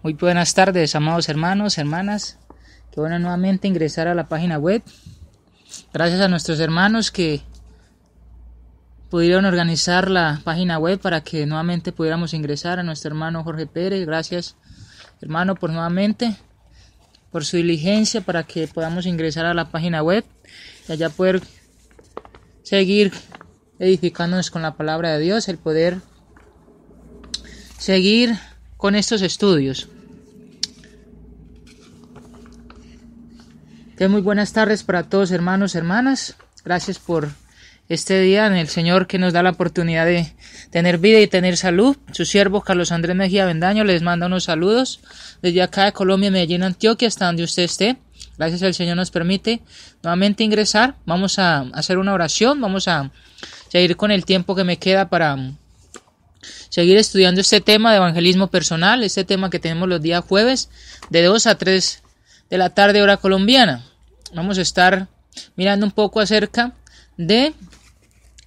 Muy buenas tardes, amados hermanos, hermanas. Qué bueno nuevamente ingresar a la página web. Gracias a nuestros hermanos que pudieron organizar la página web para que nuevamente pudiéramos ingresar. A nuestro hermano Jorge Pérez, gracias hermano por nuevamente, por su diligencia para que podamos ingresar a la página web y allá poder seguir edificándonos con la palabra de Dios, el poder seguir con estos estudios. Muy buenas tardes para todos hermanos, hermanas. Gracias por este día en el Señor que nos da la oportunidad de tener vida y tener salud. Su siervo Carlos Andrés Mejía Bendaño les manda unos saludos desde acá de Colombia, Medellín, Antioquia, hasta donde usted esté. Gracias al Señor nos permite nuevamente ingresar. Vamos a hacer una oración. Vamos a seguir con el tiempo que me queda para seguir estudiando este tema de evangelismo personal, este tema que tenemos los días jueves de 2 a 3 de la tarde hora colombiana. Vamos a estar mirando un poco acerca de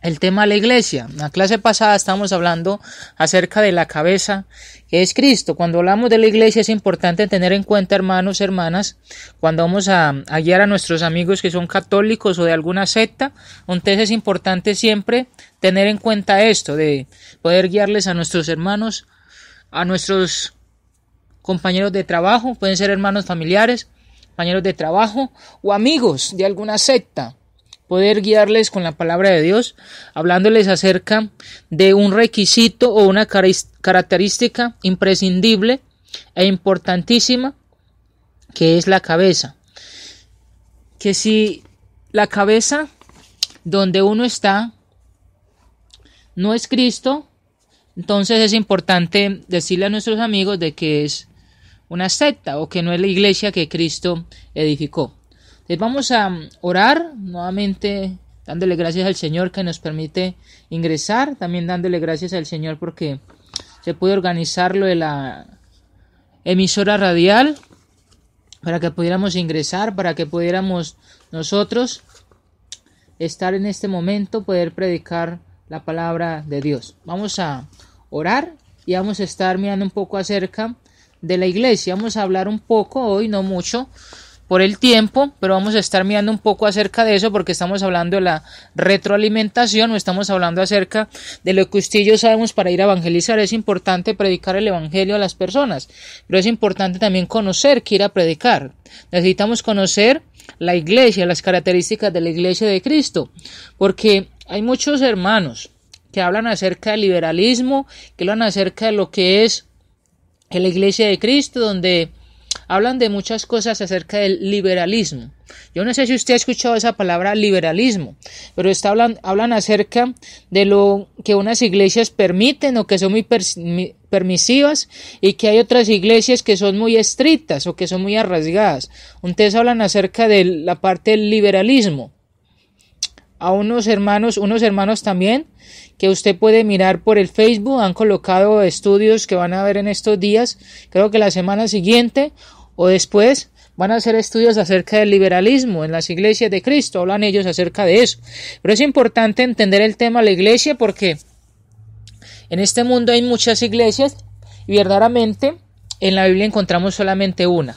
el tema de la iglesia. En la clase pasada estábamos hablando acerca de la cabeza que es Cristo. Cuando hablamos de la iglesia es importante tener en cuenta, hermanos, hermanas, cuando vamos a guiar a nuestros amigos que son católicos o de alguna secta, entonces es importante siempre tener en cuenta esto, de poder guiarles a nuestros hermanos, a nuestros compañeros de trabajo, pueden ser hermanos familiares, compañeros de trabajo o amigos de alguna secta, poder guiarles con la palabra de Dios, hablándoles acerca de un requisito o una característica imprescindible e importantísima que es la cabeza. Que si la cabeza donde uno está no es Cristo, entonces es importante decirle a nuestros amigos de que es una secta o que no es la iglesia que Cristo edificó. Entonces vamos a orar nuevamente dándole gracias al Señor que nos permite ingresar, también dándole gracias al Señor porque se puede organizar lo de la emisora radial para que pudiéramos ingresar, para que pudiéramos nosotros estar en este momento, poder predicar la palabra de Dios. Vamos a orar y vamos a estar mirando un poco acerca de la iglesia. Vamos a hablar un poco hoy, no mucho por el tiempo, pero vamos a estar mirando un poco acerca de eso porque estamos hablando de la retroalimentación o estamos hablando acerca de lo que usted y yo sabemos para ir a evangelizar. Es importante predicar el evangelio a las personas, pero es importante también conocer que ir a predicar. Necesitamos conocer la iglesia, las características de la iglesia de Cristo, porque hay muchos hermanos que hablan acerca del liberalismo, que hablan acerca de lo que es en la iglesia de Cristo, donde hablan de muchas cosas acerca del liberalismo. Yo no sé si usted ha escuchado esa palabra liberalismo, pero hablan acerca de lo que unas iglesias permiten o que son muy permisivas y que hay otras iglesias que son muy estrictas o que son muy arraigadas. Ustedes hablan acerca de la parte del liberalismo. A unos hermanos también que usted puede mirar por el Facebook, han colocado estudios que van a ver en estos días, creo que la semana siguiente o después van a hacer estudios acerca del liberalismo en las iglesias de Cristo, hablan ellos acerca de eso. Pero es importante entender el tema de la iglesia porque en este mundo hay muchas iglesias y verdaderamente en la Biblia encontramos solamente una.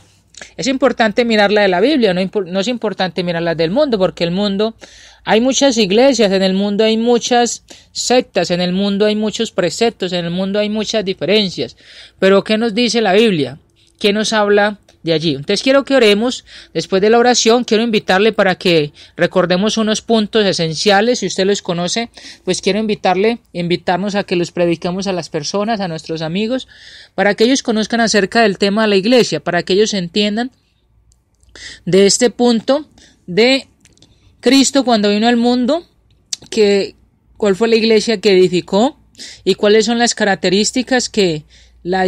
Es importante mirar la de la Biblia, no es importante mirar la del mundo, porque el mundo, hay muchas iglesias, en el mundo hay muchas sectas, en el mundo hay muchos preceptos, en el mundo hay muchas diferencias. Pero ¿qué nos dice la Biblia? ¿Qué nos habla de allí? Entonces quiero que oremos. Después de la oración quiero invitarle para que recordemos unos puntos esenciales. Si usted los conoce, pues quiero invitarnos a que los prediquemos a las personas, a nuestros amigos, para que ellos conozcan acerca del tema de la iglesia, para que ellos entiendan de este punto de Cristo cuando vino al mundo, cuál fue la iglesia que edificó y cuáles son las características que la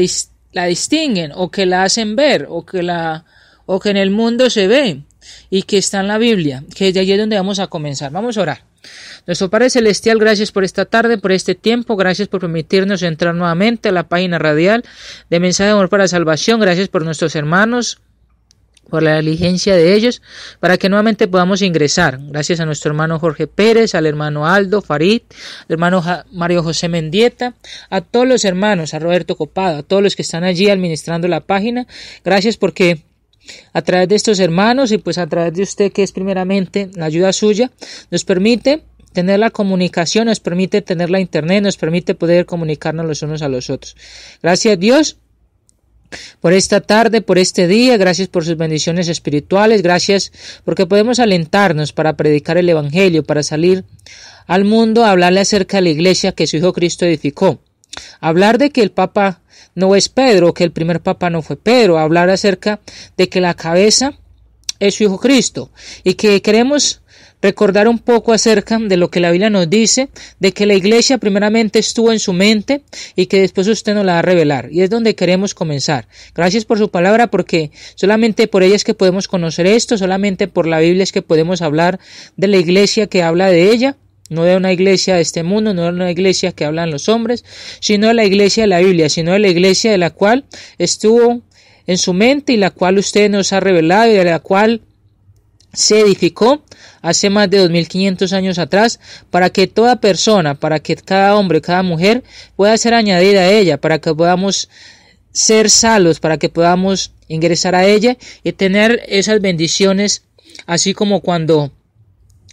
distinguen o que la hacen ver o que en el mundo se ve y que está en la Biblia, que de allí es donde vamos a comenzar. Vamos a orar. Nuestro Padre Celestial, gracias por esta tarde, por este tiempo, gracias por permitirnos entrar nuevamente a la página radial de Mensaje de Amor para Salvación, gracias por nuestros hermanos por la diligencia de ellos, para que nuevamente podamos ingresar. Gracias a nuestro hermano Jorge Pérez, al hermano Aldo Farid, al hermano Mario José Mendieta, a todos los hermanos, a Roberto Copado, a todos los que están allí administrando la página. Gracias porque a través de estos hermanos y pues a través de usted, que es primeramente la ayuda suya, nos permite tener la comunicación, nos permite tener la internet, nos permite poder comunicarnos los unos a los otros. Gracias a Dios por esta tarde, por este día, gracias por sus bendiciones espirituales, gracias porque podemos alentarnos para predicar el Evangelio, para salir al mundo a hablarle acerca de la iglesia que su Hijo Cristo edificó, hablar de que el Papa no es Pedro, que el primer Papa no fue Pedro, hablar acerca de que la cabeza es su Hijo Cristo y que queremos recordar un poco acerca de lo que la Biblia nos dice, de que la iglesia primeramente estuvo en su mente y que después usted nos la va a revelar, y es donde queremos comenzar. Gracias por su palabra, porque solamente por ella es que podemos conocer esto, solamente por la Biblia es que podemos hablar de la iglesia que habla de ella, no de una iglesia de este mundo, no de una iglesia que hablan los hombres, sino de la iglesia de la Biblia, sino de la iglesia de la cual estuvo en su mente y la cual usted nos ha revelado y de la cual se edificó hace más de 2500 años atrás, para que toda persona, para que cada hombre, cada mujer pueda ser añadida a ella, para que podamos ser salvos, para que podamos ingresar a ella y tener esas bendiciones, así como cuando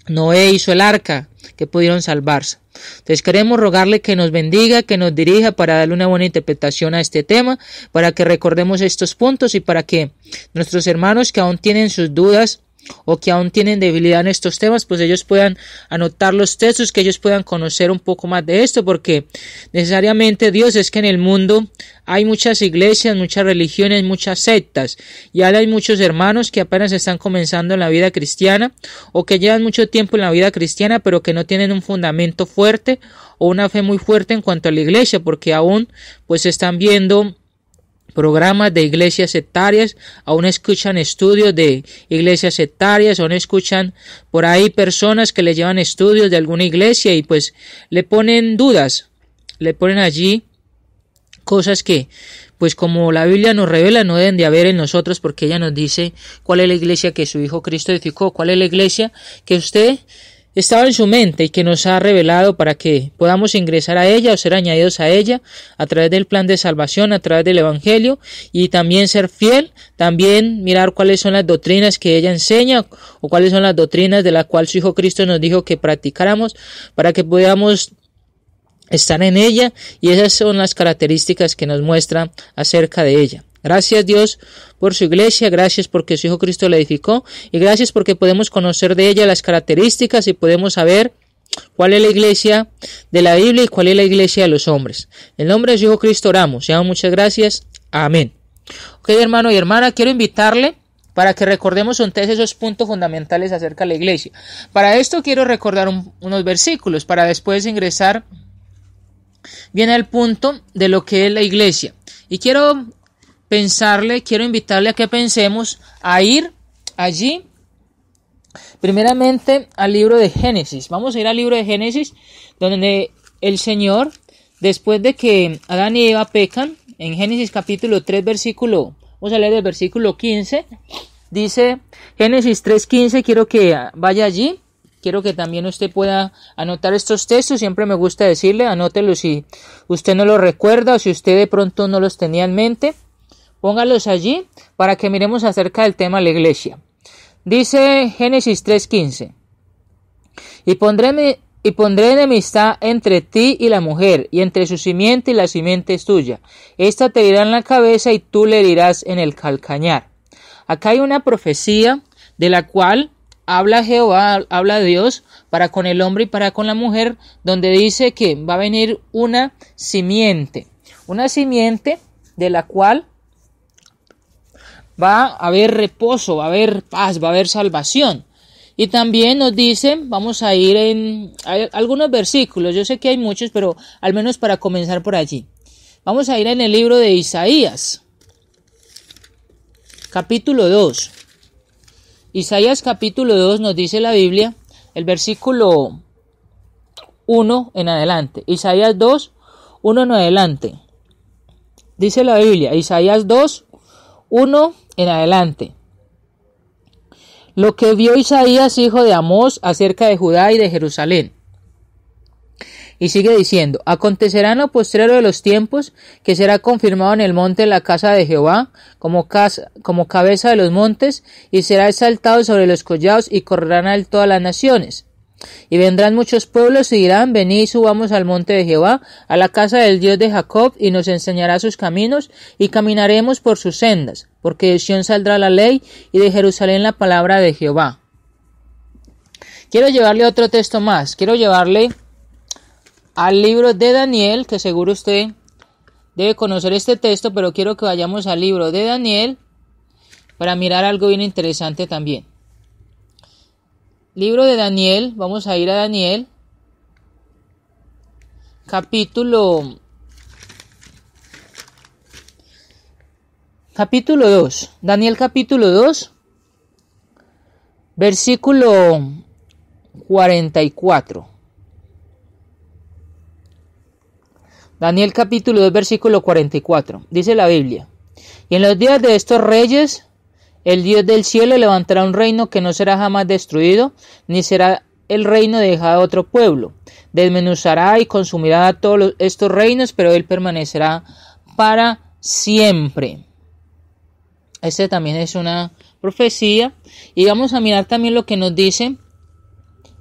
Noé hizo el arca, que pudieron salvarse. Entonces queremos rogarle que nos bendiga, que nos dirija para darle una buena interpretación a este tema, para que recordemos estos puntos y para que nuestros hermanos que aún tienen sus dudas o que aún tienen debilidad en estos temas, pues ellos puedan anotar los textos, que ellos puedan conocer un poco más de esto, porque necesariamente Dios es que en el mundo hay muchas iglesias, muchas religiones, muchas sectas, y ahora hay muchos hermanos que apenas están comenzando en la vida cristiana o que llevan mucho tiempo en la vida cristiana pero que no tienen un fundamento fuerte o una fe muy fuerte en cuanto a la iglesia, porque aún pues están viendo programas de iglesias sectarias, aún escuchan estudios de iglesias sectarias, aún escuchan por ahí personas que le llevan estudios de alguna iglesia y pues le ponen dudas, le ponen allí cosas que pues como la Biblia nos revela no deben de haber en nosotros, porque ella nos dice cuál es la iglesia que su Hijo Cristo edificó, cuál es la iglesia que usted estaba en su mente y que nos ha revelado para que podamos ingresar a ella o ser añadidos a ella a través del plan de salvación, a través del Evangelio, y también ser fiel, también mirar cuáles son las doctrinas que ella enseña o cuáles son las doctrinas de las cuales su Hijo Cristo nos dijo que practicáramos para que podamos estar en ella, y esas son las características que nos muestra acerca de ella. Gracias Dios por su iglesia, gracias porque su Hijo Cristo la edificó y gracias porque podemos conocer de ella las características y podemos saber cuál es la iglesia de la Biblia y cuál es la iglesia de los hombres. En el nombre de su Hijo Cristo oramos. Sean muchas gracias. Amén. Ok, hermano y hermana, quiero invitarle para que recordemos entonces esos puntos fundamentales acerca de la iglesia. Para esto quiero recordar unos versículos para después ingresar bien al punto de lo que es la iglesia. Y quiero invitarle a que pensemos a ir allí primeramente al libro de Génesis. Vamos a ir al libro de Génesis, donde el Señor, después de que Adán y Eva pecan, en Génesis capítulo 3 vamos a leer el versículo 15, dice Génesis 3:15, quiero que vaya allí, quiero que también usted pueda anotar estos textos, siempre me gusta decirle, anótelos si usted no los recuerda o si usted de pronto no los tenía en mente. Póngalos allí para que miremos acerca del tema de la iglesia. Dice Génesis 3:15. Y pondré enemistad entre ti y la mujer, y entre su simiente y la simiente es tuya. Esta te herirá en la cabeza y tú le herirás en el calcañar. Acá hay una profecía de la cual habla Jehová, habla Dios para con el hombre y para con la mujer, donde dice que va a venir una simiente de la cual va a haber reposo, va a haber paz, va a haber salvación. Y también nos dice, vamos a ir hay algunos versículos, yo sé que hay muchos, pero al menos para comenzar por allí. Vamos a ir en el libro de Isaías, capítulo 2. Isaías capítulo 2 nos dice la Biblia, el versículo 1 en adelante. Isaías 2, 1 en adelante. Dice la Biblia, Isaías 2, 1 en adelante. lo que vio Isaías, hijo de Amós, acerca de Judá y de Jerusalén. Y sigue diciendo: acontecerá en lo postrero de los tiempos que será confirmado en el monte la casa de Jehová como cabeza de los montes, y será exaltado sobre los collados, y correrán a él todas las naciones. Y vendrán muchos pueblos y dirán: venid y subamos al monte de Jehová, a la casa del Dios de Jacob, y nos enseñará sus caminos, y caminaremos por sus sendas, porque de Sión saldrá la ley, y de Jerusalén la palabra de Jehová. Quiero llevarle otro texto más, quiero llevarle al libro de Daniel, que seguro usted debe conocer este texto, pero quiero que vayamos al libro de Daniel para mirar algo bien interesante también. Libro de Daniel, vamos a ir a Daniel, capítulo 2, Daniel capítulo 2, versículo 44. Daniel capítulo 2, versículo 44, dice la Biblia: y en los días de estos reyes, el Dios del cielo levantará un reino que no será jamás destruido, ni será el reino dejado a otro pueblo. Desmenuzará y consumirá a todos estos reinos, pero él permanecerá para siempre. Este también es una profecía. Y vamos a mirar también lo que nos dice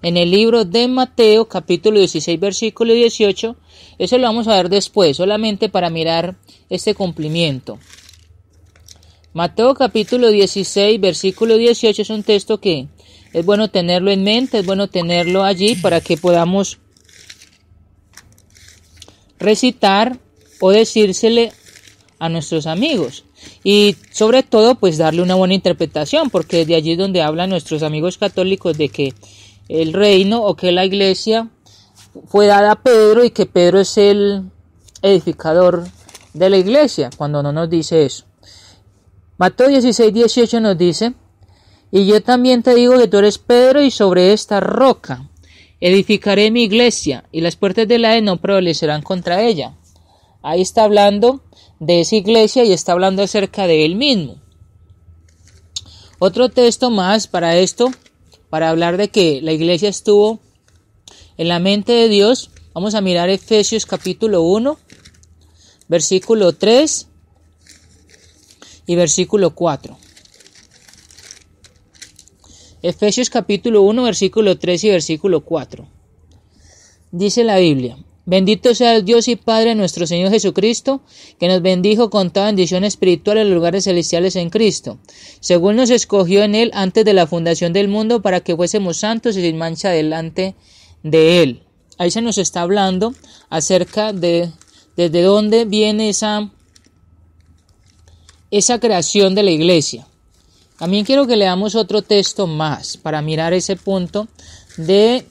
en el libro de Mateo, capítulo 16, versículo 18. Eso lo vamos a ver después, solamente para mirar este cumplimiento. Mateo capítulo 16, versículo 18 es un texto que es bueno tenerlo en mente, es bueno tenerlo allí para que podamos recitar o decírsele a nuestros amigos. Y sobre todo, pues darle una buena interpretación, porque de allí es donde hablan nuestros amigos católicos de que el reino o que la iglesia fue dada a Pedro y que Pedro es el edificador de la iglesia, cuando no nos dice eso. Mateo 16, 18 nos dice: y yo también te digo que tú eres Pedro, y sobre esta roca edificaré mi iglesia, y las puertas del Hades no prevalecerán contra ella. Ahí está hablando de esa iglesia y está hablando acerca de él mismo. Otro texto más para esto, para hablar de que la iglesia estuvo en la mente de Dios, vamos a mirar Efesios capítulo 1, versículo 3 y versículo 4. Efesios capítulo 1, versículo 3 y versículo 4. Dice la Biblia: bendito sea el Dios y Padre de nuestro Señor Jesucristo, que nos bendijo con toda bendición espiritual en los lugares celestiales en Cristo, según nos escogió en Él antes de la fundación del mundo, para que fuésemos santos y sin mancha delante de Él. Ahí se nos está hablando acerca de desde dónde viene esa creación de la iglesia. También quiero que leamos otro texto más para mirar ese punto de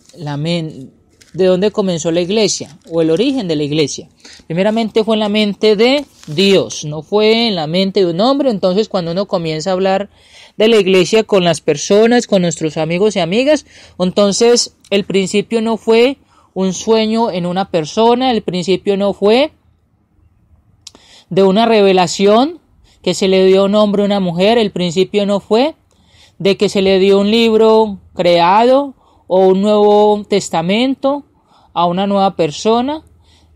dónde comenzó la iglesia o el origen de la iglesia. Primeramente fue en la mente de Dios, no fue en la mente de un hombre. Entonces, cuando uno comienza a hablar de la iglesia con las personas, con nuestros amigos y amigas, entonces el principio no fue un sueño en una persona, el principio no fue de una revelación que se le dio a un hombre o una mujer, el principio no fue de que se le dio un libro creado o un nuevo testamento a una nueva persona.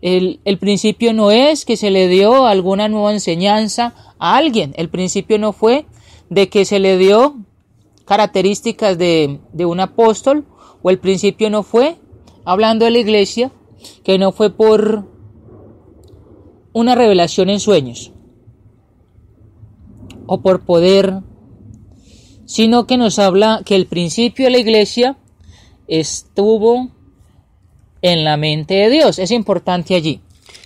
El principio no es que se le dio alguna nueva enseñanza a alguien. El principio no fue de que se le dio características de un apóstol, o el principio no fue, hablando de la iglesia, que no fue por una revelación en sueños o por poder, sino que nos habla que el principio de la iglesia estuvo en la mente de Dios. Es importante allí.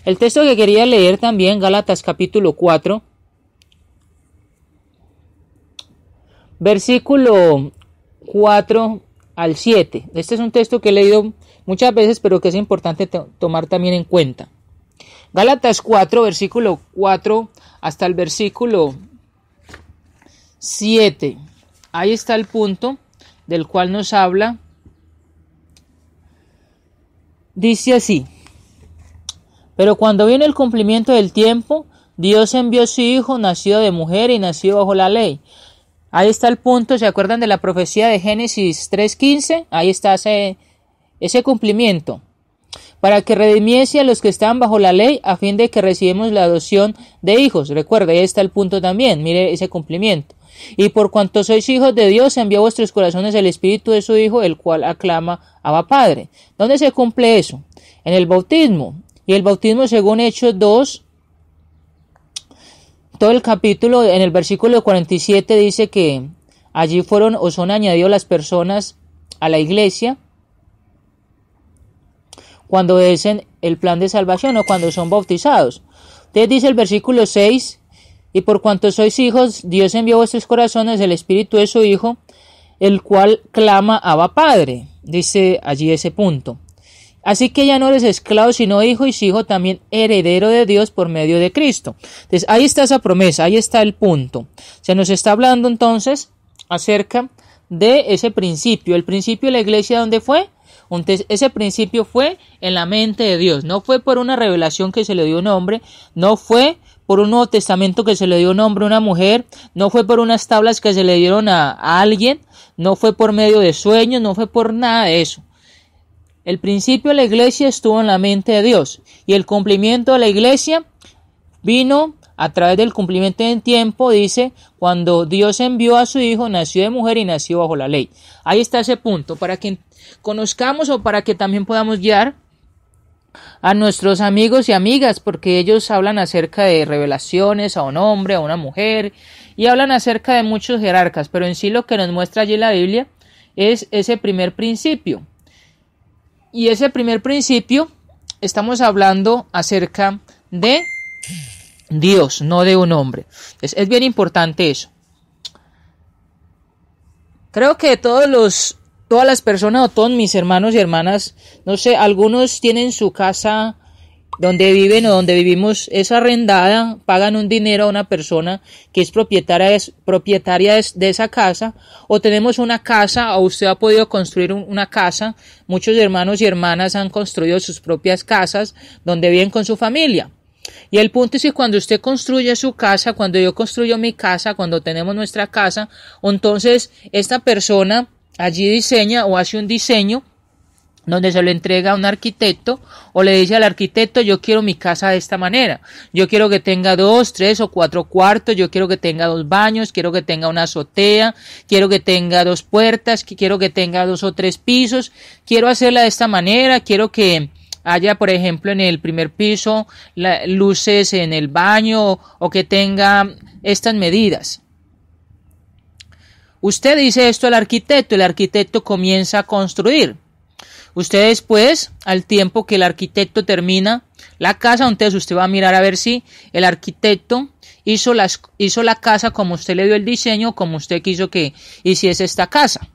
El texto que quería leer también, Gálatas capítulo 4, versículo 4 al 7. Este es un texto que he leído muchas veces, pero que es importante tomar también en cuenta. Gálatas 4, versículo 4 hasta el versículo 7. Ahí está el punto del cual nos habla. Dice así: pero cuando viene el cumplimiento del tiempo, Dios envió a su Hijo, nacido de mujer y nacido bajo la ley, Ahí está el punto, ¿se acuerdan de la profecía de Génesis 3:15? Ahí está ese cumplimiento. Para que redimiese a los que estaban bajo la ley, a fin de que recibamos la adopción de hijos. Recuerde, ahí está el punto también, mire ese cumplimiento. Y por cuanto sois hijos de Dios, envió a vuestros corazones el Espíritu de su Hijo, el cual aclama Abba Padre. ¿Dónde se cumple eso? En el bautismo. Y el bautismo, según Hechos 2, todo el capítulo, en el versículo 47 dice que allí fueron o son añadidos las personas a la iglesia cuando obedecen el plan de salvación o cuando son bautizados. Entonces dice el versículo 6, y por cuanto sois hijos, Dios envió a vuestros corazones el Espíritu de su Hijo, el cual clama Abba Padre. Dice allí ese punto. Así que ya no eres esclavo, sino hijo, y si hijo también heredero de Dios por medio de Cristo. Entonces ahí está esa promesa, ahí está el punto. Se nos está hablando entonces acerca de ese principio. El principio de la iglesia, ¿dónde fue? Entonces, ese principio fue en la mente de Dios. No fue por una revelación que se le dio a un hombre, no fue por un Nuevo Testamento que se le dio a un hombre, a una mujer, no fue por unas tablas que se le dieron a alguien, no fue por medio de sueños, no fue por nada de eso. El principio de la iglesia estuvo en la mente de Dios y el cumplimiento de la iglesia vino a través del cumplimiento del tiempo, dice, cuando Dios envió a su Hijo, nació de mujer y nació bajo la ley. Ahí está ese punto, para que conozcamos o para que también podamos guiar a nuestros amigos y amigas, porque ellos hablan acerca de revelaciones a un hombre, a una mujer, y hablan acerca de muchos jerarcas, pero en sí lo que nos muestra allí la Biblia es ese primer principio. Y ese primer principio, estamos hablando acerca de Dios, no de un hombre. Es bien importante eso. Creo que todas las personas o todos mis hermanos y hermanas, no sé, algunos tienen su casa donde viven o donde vivimos es arrendada, pagan un dinero a una persona que es propietaria de esa casa, o tenemos una casa o usted ha podido construir una casa. Muchos hermanos y hermanas han construido sus propias casas donde viven con su familia. Y el punto es que cuando usted construye su casa, cuando yo construyo mi casa, cuando tenemos nuestra casa, entonces esta persona allí diseña o hace un diseño donde se lo entrega a un arquitecto o le dice al arquitecto: yo quiero mi casa de esta manera, yo quiero que tenga 2, 3 o 4 cuartos, yo quiero que tenga 2 baños, quiero que tenga una azotea, quiero que tenga 2 puertas, quiero que tenga 2 o 3 pisos, quiero hacerla de esta manera, quiero que haya, por ejemplo, en el primer piso luces en el baño o que tenga estas medidas. Usted dice esto al arquitecto, el arquitecto comienza a construir. Usted después, al tiempo que el arquitecto termina la casa, entonces usted va a mirar a ver si el arquitecto hizo la casa como usted le dio el diseño, como usted quiso que hiciese esta casa.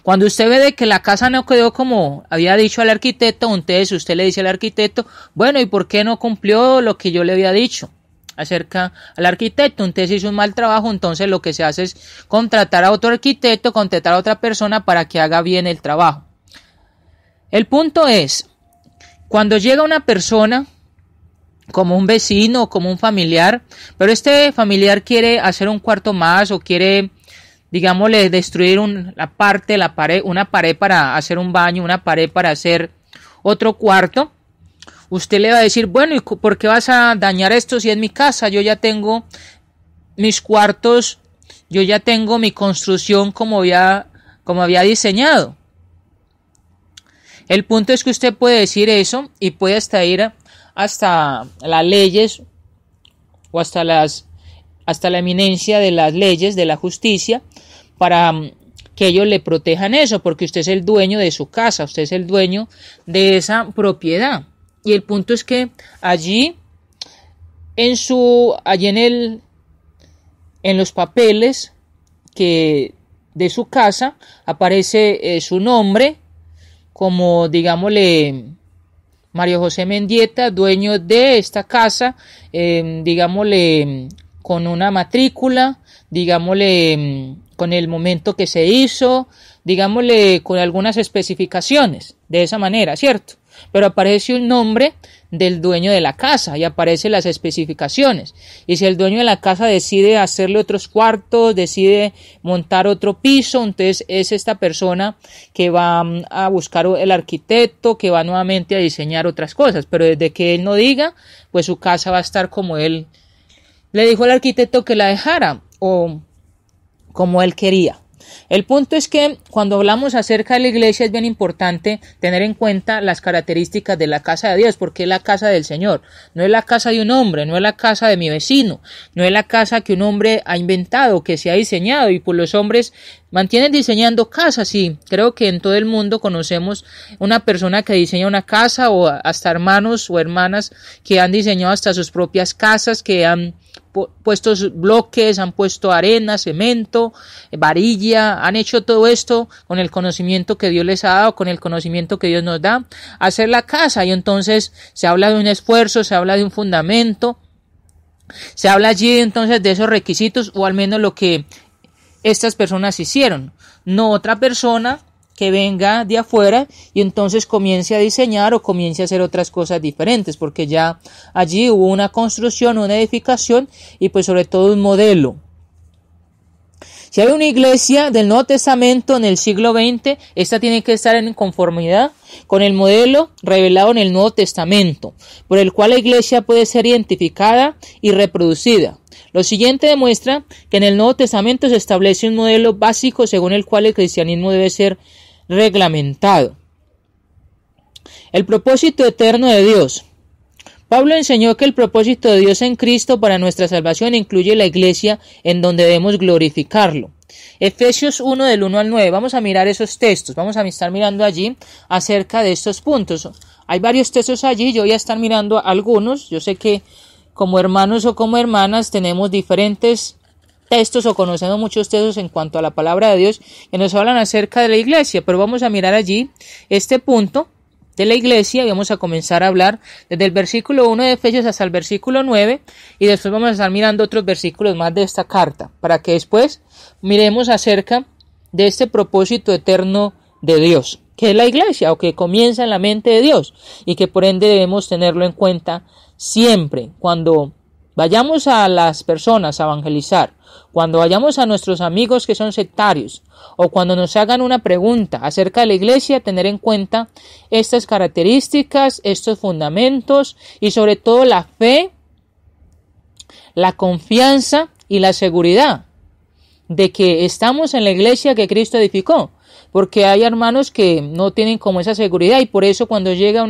Cuando usted ve de que la casa no quedó como había dicho al arquitecto, entonces usted le dice al arquitecto: bueno, ¿y por qué no cumplió lo que yo le había dicho acerca al arquitecto? Entonces hizo un mal trabajo. Entonces lo que se hace es contratar a otro arquitecto, contratar a otra persona para que haga bien el trabajo. El punto es, cuando llega una persona, como un vecino o como un familiar, pero este familiar quiere hacer un cuarto más o quiere, digámosle, destruir una pared para hacer un baño, una pared para hacer otro cuarto, usted le va a decir: bueno, ¿y por qué vas a dañar esto si es mi casa? Yo ya tengo mis cuartos, yo ya tengo mi construcción como había diseñado. El punto es que usted puede decir eso y puede hasta ir hasta las leyes o hasta la eminencia de las leyes, de la justicia, para que ellos le protejan eso, porque usted es el dueño de su casa, usted es el dueño de esa propiedad. Y el punto es que allí en los papeles de su casa aparece su nombre, como digámosle Mario José Mendieta, dueño de esta casa, digámosle con una matrícula, digámosle con el momento que se hizo, digámosle con algunas especificaciones, de esa manera, ¿cierto? pero aparece un nombre del dueño de la casa y aparecen las especificaciones. Y si el dueño de la casa decide hacerle otros cuartos, decide montar otro piso, entonces es esta persona que va a buscar el arquitecto, que va nuevamente a diseñar otras cosas, pero desde que él no diga, pues su casa va a estar como él le dijo al arquitecto que la dejara o como él quería. El punto es que cuando hablamos acerca de la iglesia es bien importante tener en cuenta las características de la casa de Dios, porque es la casa del Señor, no es la casa de un hombre, no es la casa de mi vecino, no es la casa que un hombre ha inventado, que se ha diseñado, y pues los hombres mantienen diseñando casas, y creo que en todo el mundo conocemos una persona que diseña una casa, o hasta hermanos o hermanas que han diseñado hasta sus propias casas, que han puesto bloques, han puesto arena, cemento, varilla, han hecho todo esto con el conocimiento que Dios les ha dado, con el conocimiento que Dios nos da, hacer la casa. Y entonces se habla de un esfuerzo, se habla de un fundamento, se habla allí entonces de esos requisitos, o al menos lo que estas personas hicieron, no otra persona que venga de afuera y entonces comience a diseñar o comience a hacer otras cosas diferentes, porque ya allí hubo una construcción, una edificación y pues sobre todo un modelo. Si hay una iglesia del Nuevo Testamento en el siglo XX, esta tiene que estar en conformidad con el modelo revelado en el Nuevo Testamento, por el cual la iglesia puede ser identificada y reproducida. Lo siguiente demuestra que en el Nuevo Testamento se establece un modelo básico según el cual el cristianismo debe ser reglamentado. El propósito eterno de Dios. Pablo enseñó que el propósito de Dios en Cristo para nuestra salvación incluye la iglesia en donde debemos glorificarlo. Efesios 1 del 1 al 9. Vamos a mirar esos textos. Vamos a estar mirando allí acerca de estos puntos. Hay varios textos allí. Yo voy a estar mirando algunos. Yo sé que como hermanos o como hermanas tenemos diferentes textos o conocemos muchos textos en cuanto a la palabra de Dios que nos hablan acerca de la iglesia, pero vamos a mirar allí este punto de la iglesia y vamos a comenzar a hablar desde el versículo 1 de Efesios hasta el versículo 9 y después vamos a estar mirando otros versículos más de esta carta para que después miremos acerca de este propósito eterno de Dios, que es la iglesia o que comienza en la mente de Dios y que por ende debemos tenerlo en cuenta siempre cuando vayamos a las personas a evangelizar, cuando vayamos a nuestros amigos que son sectarios o cuando nos hagan una pregunta acerca de la iglesia, tener en cuenta estas características, estos fundamentos y sobre todo la fe, la confianza y la seguridad de que estamos en la iglesia que Cristo edificó. Porque hay hermanos que no tienen como esa seguridad y por eso cuando llega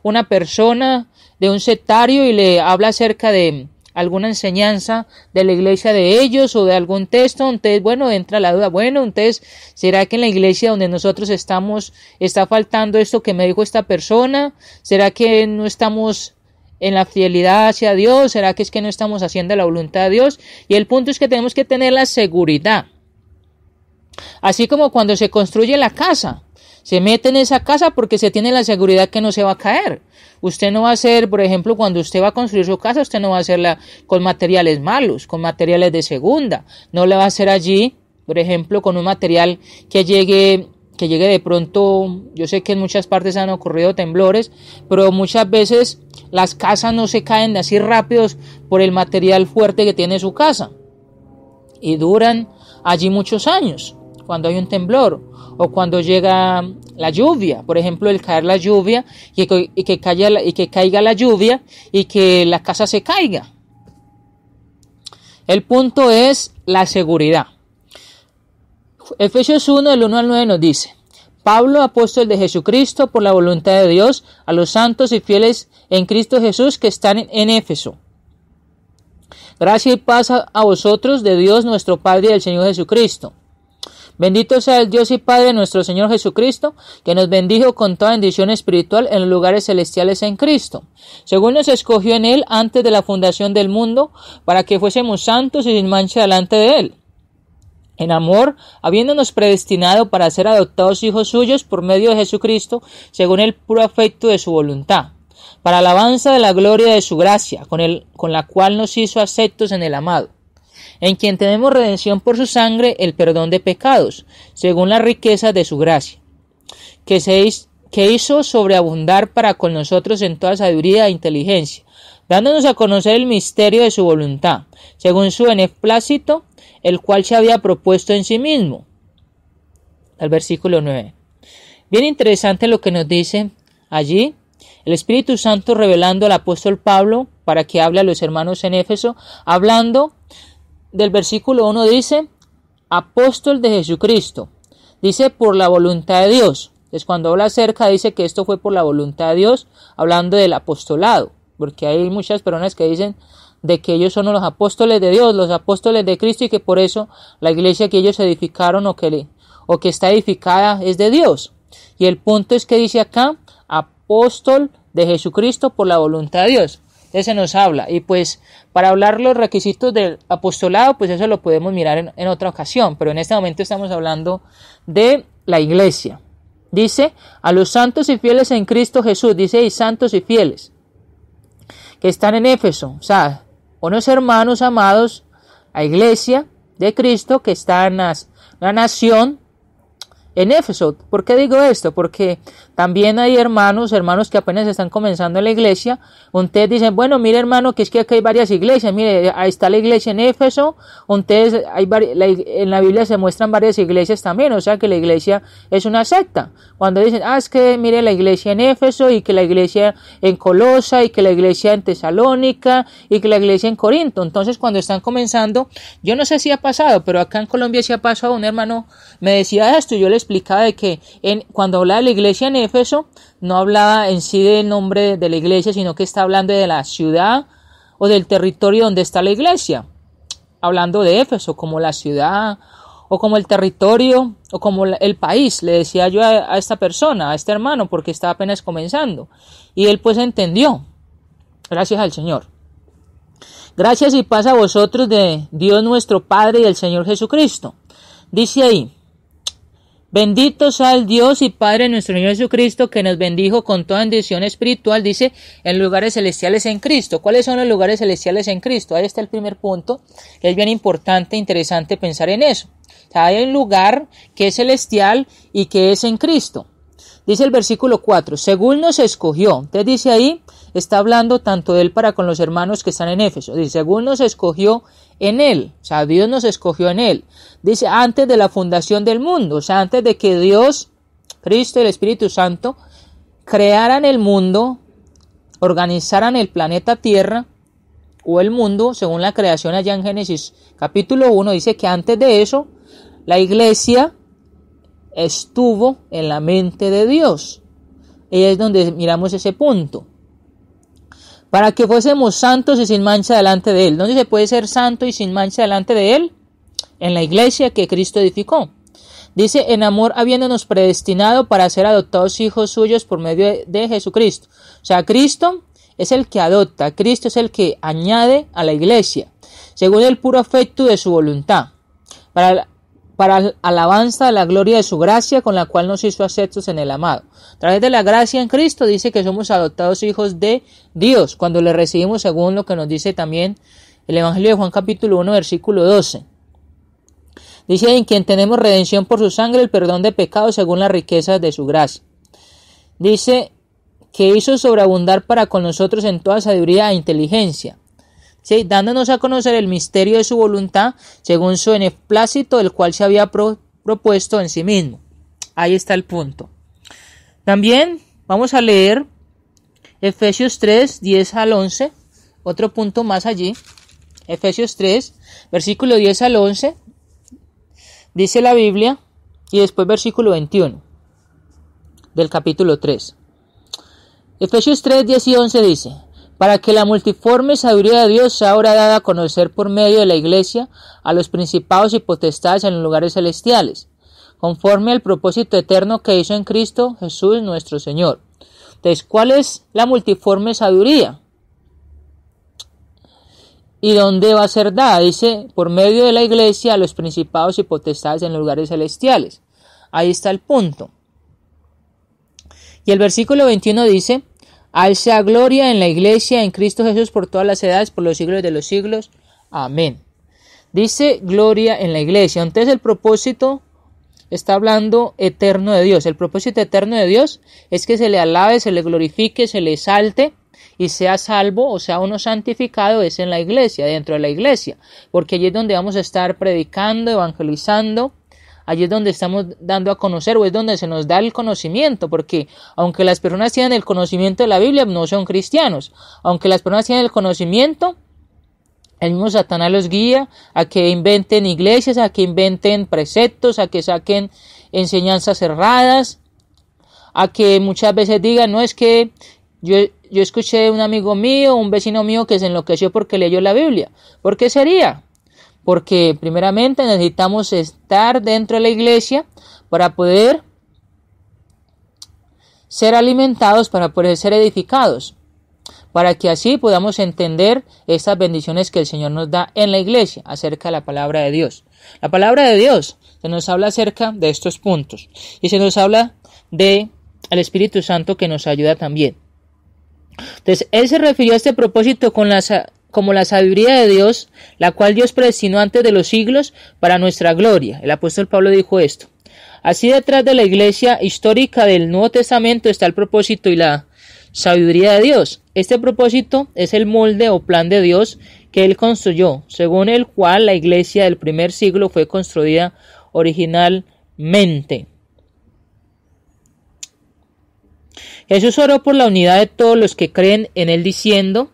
una persona de un sectario y le habla acerca de alguna enseñanza de la iglesia de ellos o de algún texto, entonces bueno, entra la duda, bueno, entonces ¿será que en la iglesia donde nosotros estamos está faltando esto que me dijo esta persona? ¿Será que no estamos en la fidelidad hacia Dios? ¿Será que es que no estamos haciendo la voluntad de Dios? Y el punto es que tenemos que tener la seguridad. Así como cuando se construye la casa, se mete en esa casa porque se tiene la seguridad que no se va a caer. Usted no va a hacer, por ejemplo, cuando usted va a construir su casa, usted no va a hacerla con materiales malos, con materiales de segunda. No le va a hacer allí, por ejemplo, con un material que llegue de pronto. Yo sé que en muchas partes han ocurrido temblores, pero muchas veces las casas no se caen así rápidos por el material fuerte que tiene su casa. Y duran allí muchos años cuando hay un temblor o cuando llega la lluvia, por ejemplo, el caer la lluvia y que caiga la lluvia y que la casa se caiga. El punto es la seguridad. Efesios 1 del 1 al 9 nos dice: Pablo, apóstol de Jesucristo, por la voluntad de Dios, a los santos y fieles en Cristo Jesús que están en Éfeso. Gracia y paz a vosotros de Dios nuestro Padre y del Señor Jesucristo. Bendito sea el Dios y Padre de nuestro Señor Jesucristo, que nos bendijo con toda bendición espiritual en los lugares celestiales en Cristo, según nos escogió en Él antes de la fundación del mundo, para que fuésemos santos y sin mancha delante de Él. En amor, habiéndonos predestinado para ser adoptados hijos suyos por medio de Jesucristo, según el puro afecto de su voluntad, para alabanza de la gloria de su gracia, con la cual nos hizo aceptos en el amado, en quien tenemos redención por su sangre, el perdón de pecados, según la riqueza de su gracia, que que hizo sobreabundar para con nosotros en toda sabiduría e inteligencia, dándonos a conocer el misterio de su voluntad, según su beneplácito, el cual se había propuesto en sí mismo. El versículo 9. Bien interesante lo que nos dice allí, el Espíritu Santo revelando al apóstol Pablo para que hable a los hermanos en Éfeso, hablando del versículo 1 dice, apóstol de Jesucristo, dice por la voluntad de Dios. Entonces cuando habla acerca dice que esto fue por la voluntad de Dios, hablando del apostolado, porque hay muchas personas que dicen de que ellos son los apóstoles de Dios, los apóstoles de Cristo, y que por eso la iglesia que ellos edificaron o que está edificada es de Dios. Y el punto es que dice acá, apóstol de Jesucristo por la voluntad de Dios. Entonces se nos habla, y pues para hablar los requisitos del apostolado, pues eso lo podemos mirar en otra ocasión, pero en este momento estamos hablando de la iglesia. Dice, a los santos y fieles en Cristo Jesús, dice, y santos y fieles, que están en Éfeso, o sea, unos hermanos amados, a iglesia de Cristo que está en la nación en Éfeso. ¿Por qué digo esto? Porque también hay hermanos que apenas están comenzando en la iglesia. Ustedes dicen, bueno, mire hermano, que es que aquí hay varias iglesias. Mire, ahí está la iglesia en Éfeso. Ustedes, en la Biblia se muestran varias iglesias también. O sea que la iglesia es una secta. Cuando dicen, es que mire la iglesia en Éfeso, y que la iglesia en Colosa, y que la iglesia en Tesalónica, y que la iglesia en Corinto. Entonces cuando están comenzando, yo no sé si ha pasado, pero acá en Colombia sí ha pasado. Un hermano me decía esto, y yo le explicaba de que cuando hablaba de la iglesia en Éfeso, no hablaba en sí del nombre de la iglesia, sino que está hablando de la ciudad o del territorio donde está la iglesia. Hablando de Éfeso como la ciudad o como el territorio o como el país, le decía yo a esta persona, a este hermano, porque estaba apenas comenzando. Y él pues entendió. Gracias al Señor. Gracias y paz a vosotros de Dios nuestro Padre y del Señor Jesucristo. Dice ahí, bendito sea el Dios y Padre de nuestro Señor Jesucristo, que nos bendijo con toda bendición espiritual, dice, en lugares celestiales en Cristo. ¿Cuáles son los lugares celestiales en Cristo? Ahí está el primer punto, que es bien importante, interesante pensar en eso. O sea, hay un lugar que es celestial y que es en Cristo. Dice el versículo 4, según nos escogió. Entonces dice ahí, está hablando tanto de él para con los hermanos que están en Éfeso. Dice, según nos escogió en él, o sea, Dios nos escogió en él. Dice, antes de la fundación del mundo, o sea, antes de que Dios, Cristo y el Espíritu Santo crearan el mundo, organizaran el planeta Tierra o el mundo, según la creación allá en Génesis capítulo 1, dice que antes de eso, la iglesia estuvo en la mente de Dios. Y es donde miramos ese punto. Para que fuésemos santos y sin mancha delante de Él. ¿Dónde se puede ser santo y sin mancha delante de Él? En la iglesia que Cristo edificó. Dice, en amor habiéndonos predestinado para ser adoptados hijos suyos por medio de Jesucristo. O sea, Cristo es el que adopta, Cristo es el que añade a la iglesia, según el puro afecto de su voluntad, para alabanza de la gloria de su gracia, con la cual nos hizo aceptos en el amado. A través de la gracia en Cristo dice que somos adoptados hijos de Dios, cuando le recibimos según lo que nos dice también el Evangelio de Juan capítulo 1 versículo 12. Dice, en quien tenemos redención por su sangre, el perdón de pecados según las riquezas de su gracia. Dice que hizo sobreabundar para con nosotros en toda sabiduría e inteligencia. ¿Sí? Dándonos a conocer el misterio de su voluntad según su beneplácito, el cual se había propuesto en sí mismo. Ahí está el punto. También vamos a leer Efesios 3, 10 al 11, otro punto más allí. Efesios 3, versículo 10 al 11, dice la Biblia, y después versículo 21 del capítulo 3. Efesios 3, 10 y 11 dice, para que la multiforme sabiduría de Dios sea ahora dada a conocer por medio de la iglesia a los principados y potestades en los lugares celestiales, conforme al propósito eterno que hizo en Cristo Jesús nuestro Señor. Entonces, ¿cuál es la multiforme sabiduría? ¿Y dónde va a ser dada? Dice, por medio de la iglesia a los principados y potestades en los lugares celestiales. Ahí está el punto. Y el versículo 21 dice, a Él sea gloria en la iglesia, en Cristo Jesús, por todas las edades, por los siglos de los siglos. Amén. Dice gloria en la iglesia. Entonces el propósito está hablando eterno de Dios. El propósito eterno de Dios es que se le alabe, se le glorifique, se le exalte y sea salvo o sea uno santificado es en la iglesia, dentro de la iglesia, porque allí es donde vamos a estar predicando, evangelizando, allí es donde estamos dando a conocer o es donde se nos da el conocimiento, porque aunque las personas tienen el conocimiento de la Biblia, no son cristianos, aunque las personas tienen el conocimiento, el mismo Satanás los guía a que inventen iglesias, a que inventen preceptos, a que saquen enseñanzas cerradas, a que muchas veces digan, no, es que yo escuché de un amigo mío, un vecino mío que se enloqueció porque leyó la Biblia. ¿Por qué sería? Porque primeramente necesitamos estar dentro de la iglesia para poder ser alimentados, para poder ser edificados, para que así podamos entender estas bendiciones que el Señor nos da en la iglesia acerca de la palabra de Dios. La palabra de Dios se nos habla acerca de estos puntos y se nos habla de el Espíritu Santo que nos ayuda también. Entonces, él se refirió a este propósito como la sabiduría de Dios, la cual Dios predestinó antes de los siglos para nuestra gloria. El apóstol Pablo dijo esto. Así detrás de la iglesia histórica del Nuevo Testamento está el propósito y la sabiduría de Dios. Este propósito es el molde o plan de Dios que él construyó, según el cual la iglesia del primer siglo fue construida originalmente. Jesús oró por la unidad de todos los que creen en él diciendo,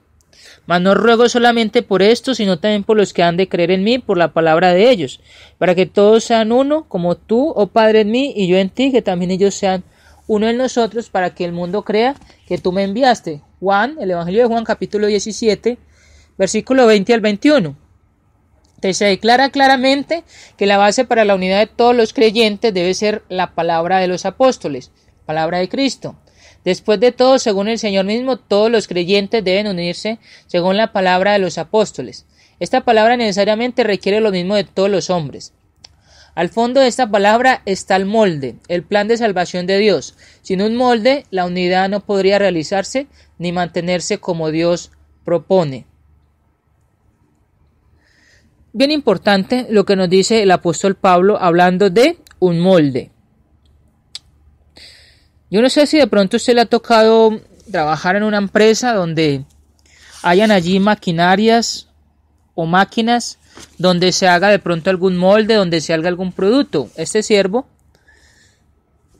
mas no ruego solamente por esto, sino también por los que han de creer en mí por la palabra de ellos, para que todos sean uno, como tú, oh Padre, en mí y yo en ti, que también ellos sean uno en nosotros, para que el mundo crea que tú me enviaste. Juan, el Evangelio de Juan, capítulo 17, versículo 20 al 21. Entonces se declara claramente que la base para la unidad de todos los creyentes debe ser la palabra de los apóstoles, palabra de Cristo. Después de todo, según el Señor mismo, todos los creyentes deben unirse según la palabra de los apóstoles. Esta palabra necesariamente requiere lo mismo de todos los hombres. Al fondo de esta palabra está el molde, el plan de salvación de Dios. Sin un molde, la unidad no podría realizarse ni mantenerse como Dios propone. Bien importante lo que nos dice el apóstol Pablo hablando de un molde. Yo no sé si de pronto a usted le ha tocado trabajar en una empresa donde hayan allí maquinarias o máquinas donde se haga de pronto algún molde, donde se haga algún producto. Este siervo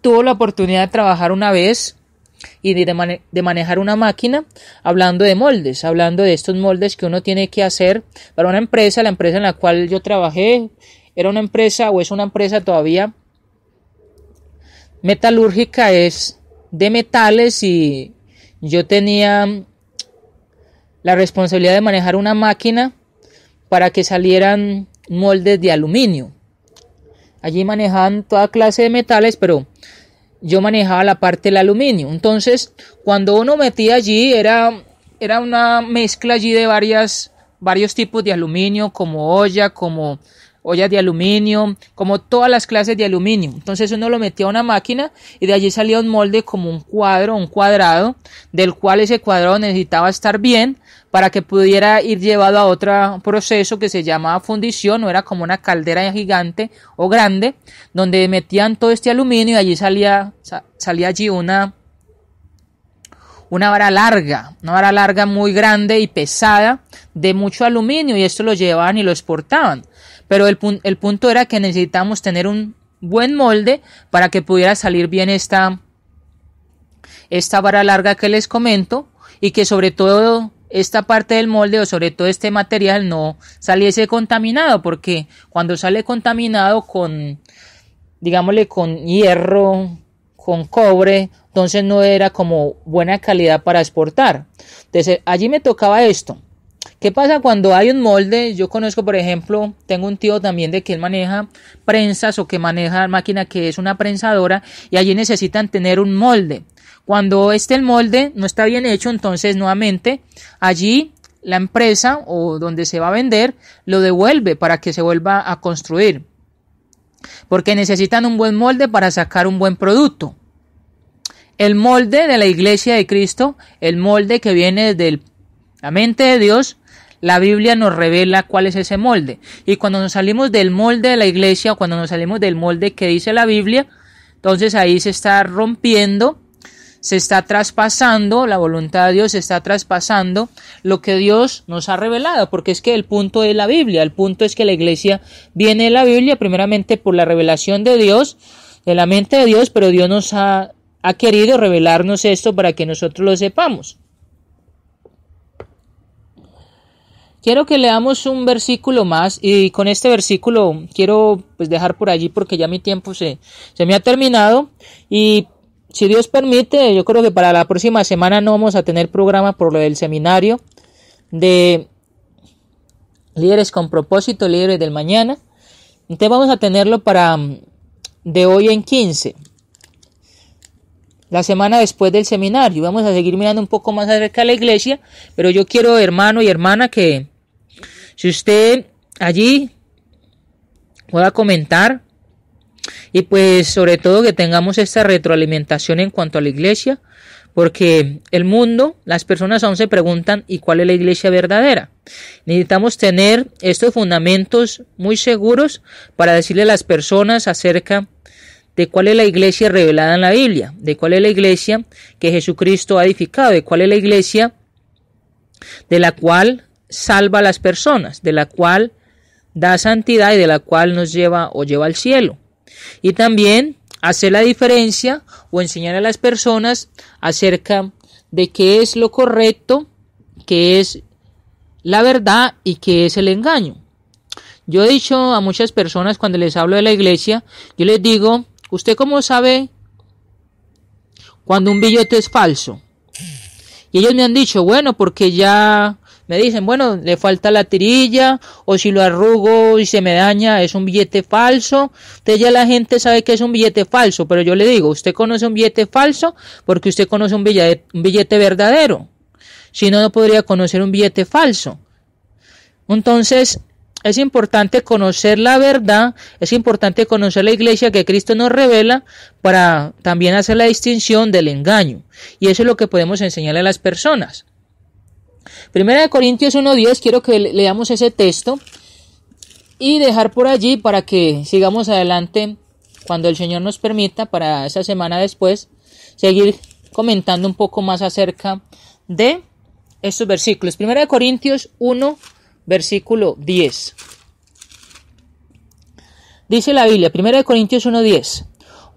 tuvo la oportunidad de trabajar una vez y de manejar una máquina hablando de moldes, hablando de estos moldes que uno tiene que hacer para una empresa. La empresa en la cual yo trabajé era una empresa o es una empresa todavía metalúrgica, es de metales, y yo tenía la responsabilidad de manejar una máquina para que salieran moldes de aluminio. Allí manejaban toda clase de metales, pero yo manejaba la parte del aluminio. Entonces, cuando uno metía allí, era una mezcla allí de varios tipos de aluminio, como ollas de aluminio, como todas las clases de aluminio. Entonces uno lo metía a una máquina y de allí salía un molde como un cuadrado, del cual ese cuadrado necesitaba estar bien para que pudiera ir llevado a otro proceso que se llamaba fundición, o era como una caldera gigante o grande, donde metían todo este aluminio y allí salía allí una vara larga muy grande y pesada de mucho aluminio, y esto lo llevaban y lo exportaban. Pero el punto era que necesitamos tener un buen molde para que pudiera salir bien esta vara larga que les comento, y que sobre todo esta parte del molde o sobre todo este material no saliese contaminado, porque cuando sale contaminado con hierro, con cobre, entonces no era como buena calidad para exportar. Entonces allí me tocaba esto. ¿Qué pasa cuando hay un molde? Yo conozco, por ejemplo, tengo un tío también de que él maneja prensas o que maneja máquina que es una prensadora, y allí necesitan tener un molde. Cuando el molde no está bien hecho, entonces nuevamente allí la empresa o donde se va a vender lo devuelve para que se vuelva a construir, porque necesitan un buen molde para sacar un buen producto. El molde de la iglesia de Cristo, el molde que viene desde la mente de Dios, la Biblia nos revela cuál es ese molde. Y cuando nos salimos del molde de la iglesia, o cuando nos salimos del molde que dice la Biblia, entonces ahí se está rompiendo, se está traspasando, la voluntad de Dios se está traspasando lo que Dios nos ha revelado, porque es que el punto es la Biblia, el punto es que la iglesia viene de la Biblia primeramente por la revelación de Dios, de la mente de Dios, pero Dios nos ha querido revelarnos esto para que nosotros lo sepamos. Quiero que leamos un versículo más y con este versículo quiero dejar por allí porque ya mi tiempo se me ha terminado y si Dios permite, yo creo que para la próxima semana no vamos a tener programa por lo del seminario de líderes con propósito, líderes del mañana. Entonces vamos a tenerlo para de hoy en 15. La semana después del seminario. Vamos a seguir mirando un poco más acerca de la iglesia, pero yo quiero, hermano y hermana, que si usted allí pueda comentar y pues sobre todo que tengamos esta retroalimentación en cuanto a la iglesia, porque el mundo, las personas aún se preguntan ¿y cuál es la iglesia verdadera? Necesitamos tener estos fundamentos muy seguros para decirle a las personas acerca de cuál es la iglesia revelada en la Biblia, de cuál es la iglesia que Jesucristo ha edificado, de cuál es la iglesia de la cual salva a las personas, de la cual da santidad y de la cual nos lleva o lleva al cielo. Y también hacer la diferencia o enseñar a las personas acerca de qué es lo correcto, qué es la verdad y qué es el engaño. Yo he dicho a muchas personas cuando les hablo de la iglesia, yo les digo, ¿usted cómo sabe cuando un billete es falso? Y ellos me han dicho, bueno, porque ya me dicen, bueno, le falta la tirilla, o si lo arrugo y se me daña, es un billete falso. Entonces ya la gente sabe que es un billete falso, pero yo le digo, usted conoce un billete falso porque usted conoce un billete verdadero. Si no, no podría conocer un billete falso. Entonces, es importante conocer la verdad, es importante conocer la iglesia que Cristo nos revela para también hacer la distinción del engaño. Y eso es lo que podemos enseñarle a las personas. Primera de Corintios 1:10, quiero que leamos ese texto y dejar por allí para que sigamos adelante cuando el Señor nos permita para esa semana después seguir comentando un poco más acerca de estos versículos. Primera de Corintios 1, versículo 10. Dice la Biblia, Primera de Corintios 1:10.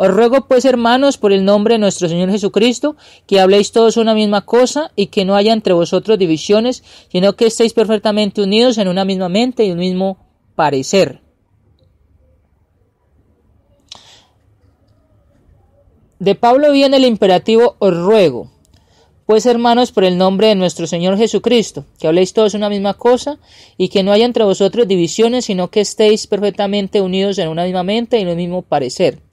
Os ruego pues, hermanos, por el nombre de nuestro Señor Jesucristo, que habléis todos una misma cosa y que no haya entre vosotros divisiones, sino que estéis perfectamente unidos en una misma mente y un mismo parecer. De Pablo viene el imperativo os ruego. Pues, hermanos, por el nombre de nuestro Señor Jesucristo, que habléis todos una misma cosa y que no haya entre vosotros divisiones, sino que estéis perfectamente unidos en una misma mente y en un mismo parecer.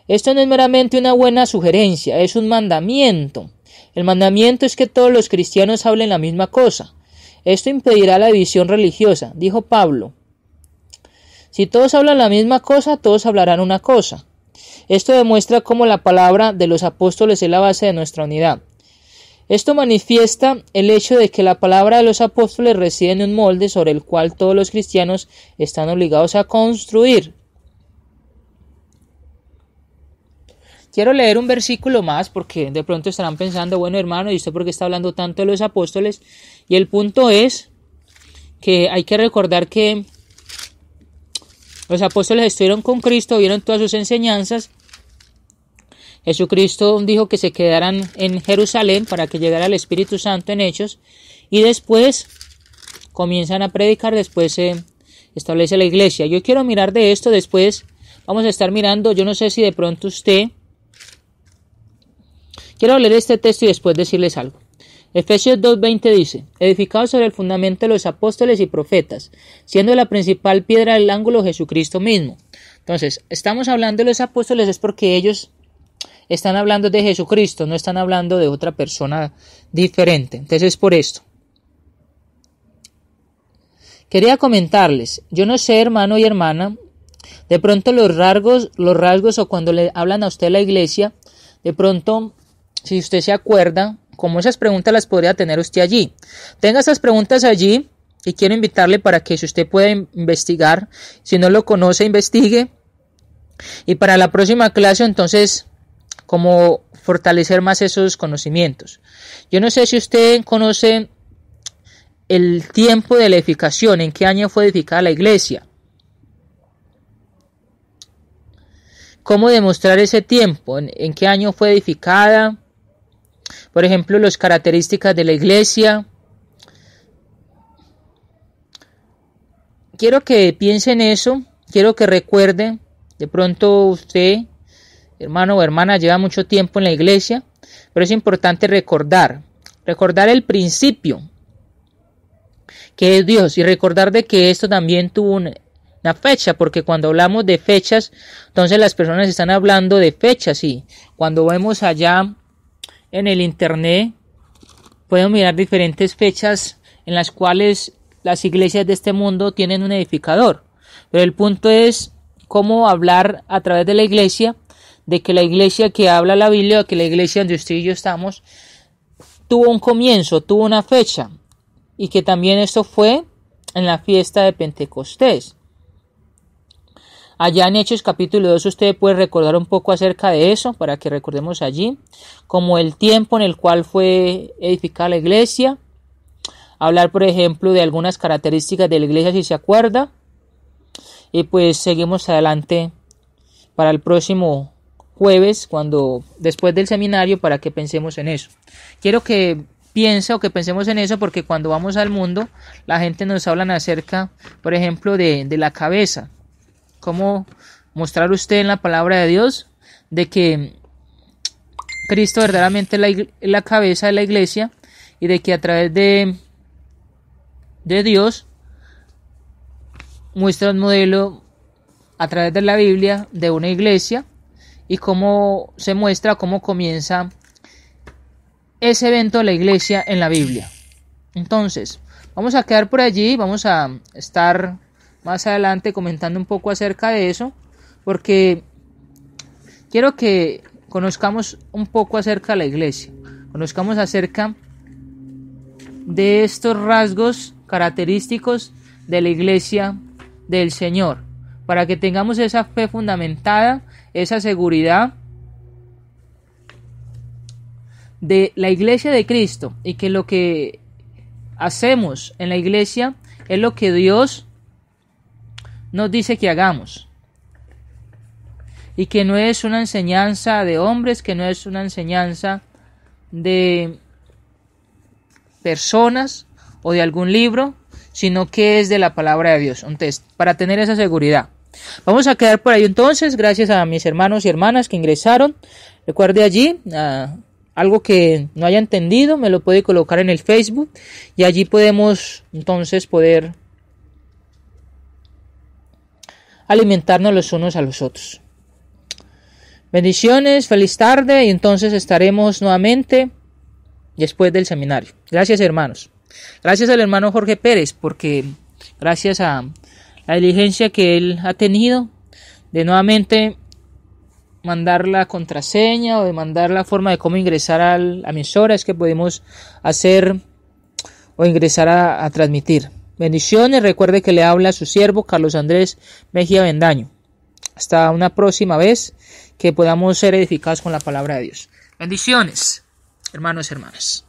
Esto no es meramente una buena sugerencia, es un mandamiento. El mandamiento es que todos los cristianos hablen la misma cosa. Esto impedirá la división religiosa, dijo Pablo. Si todos hablan la misma cosa, todos hablarán una cosa. Esto demuestra cómo la palabra de los apóstoles es la base de nuestra unidad. Esto manifiesta el hecho de que la palabra de los apóstoles reside en un molde sobre el cual todos los cristianos están obligados a construir. Quiero leer un versículo más porque de pronto estarán pensando, bueno, hermano, ¿y usted por qué está hablando tanto de los apóstoles? Y el punto es que hay que recordar que los apóstoles estuvieron con Cristo, vieron todas sus enseñanzas. Jesucristo dijo que se quedaran en Jerusalén para que llegara el Espíritu Santo en Hechos y después comienzan a predicar, después se establece la iglesia. Yo quiero mirar de esto, después vamos a estar mirando, yo no sé si de pronto usted... Quiero leer este texto y después decirles algo. Efesios 2:20 dice, edificados sobre el fundamento de los apóstoles y profetas, siendo la principal piedra del ángulo Jesucristo mismo. Entonces, estamos hablando de los apóstoles es porque ellos están hablando de Jesucristo, no están hablando de otra persona diferente. Entonces, es por esto. Quería comentarles, yo no sé, hermano y hermana, de pronto los rasgos o cuando le hablan a usted la iglesia, de pronto, si usted se acuerda, como esas preguntas las podría tener usted allí. Tenga esas preguntas allí y quiero invitarle para que si usted puede investigar, si no lo conoce, investigue, y para la próxima clase entonces como fortalecer más esos conocimientos. Yo no sé si usted conoce el tiempo de la edificación, en qué año fue edificada la iglesia. ¿Cómo demostrar ese tiempo? ¿En qué año fue edificada? Por ejemplo, las características de la iglesia. Quiero que piense en eso, quiero que recuerde, de pronto usted, hermano o hermana, lleva mucho tiempo en la iglesia, pero es importante recordar el principio, que es Dios, y recordar de que esto también tuvo una fecha, porque cuando hablamos de fechas, entonces las personas están hablando de fechas, y cuando vemos allá en el internet, podemos mirar diferentes fechas en las cuales las iglesias de este mundo tienen un edificador, pero el punto es cómo hablar a través de la iglesia, de que la iglesia que habla la Biblia, que la iglesia donde usted y yo estamos, tuvo un comienzo, tuvo una fecha, y que también esto fue en la fiesta de Pentecostés. Allá en Hechos capítulo 2 usted puede recordar un poco acerca de eso, para que recordemos allí, como el tiempo en el cual fue edificada la iglesia, hablar por ejemplo de algunas características de la iglesia si se acuerda, y pues seguimos adelante para el próximo jueves, después del seminario, para que pensemos en eso. Quiero que pensemos en eso, porque cuando vamos al mundo, la gente nos habla acerca, por ejemplo, de la cabeza. Cómo mostrar usted en la palabra de Dios de que Cristo verdaderamente es la cabeza de la iglesia, y de que a través de Dios muestra un modelo a través de la Biblia de una iglesia, y cómo se muestra, cómo comienza ese evento de la iglesia en la Biblia. Entonces, vamos a quedar por allí, vamos a estar más adelante comentando un poco acerca de eso, porque quiero que conozcamos un poco acerca de la iglesia, conozcamos acerca de estos rasgos característicos de la iglesia del Señor, para que tengamos esa fe fundamentada, esa seguridad de la iglesia de Cristo, y que lo que hacemos en la iglesia es lo que Dios nos dice que hagamos, y que no es una enseñanza de hombres, que no es una enseñanza de personas o de algún libro, sino que es de la palabra de Dios. Entonces, para tener esa seguridad, vamos a quedar por ahí entonces. Gracias a mis hermanos y hermanas que ingresaron. Recuerde allí algo que no haya entendido, me lo puede colocar en el Facebook, y allí podemos entonces poder alimentarnos los unos a los otros. Bendiciones, feliz tarde, y entonces estaremos nuevamente después del seminario. Gracias, hermanos. Gracias al hermano Jorge Pérez, porque gracias a la diligencia que él ha tenido de nuevamente mandar la contraseña o de mandar la forma de cómo ingresar a la emisora, es que podemos hacer o ingresar a transmitir. Bendiciones, recuerde que le habla su siervo Carlos Andrés Mejía Bendaño. Hasta una próxima vez que podamos ser edificados con la palabra de Dios. Bendiciones, hermanos y hermanas.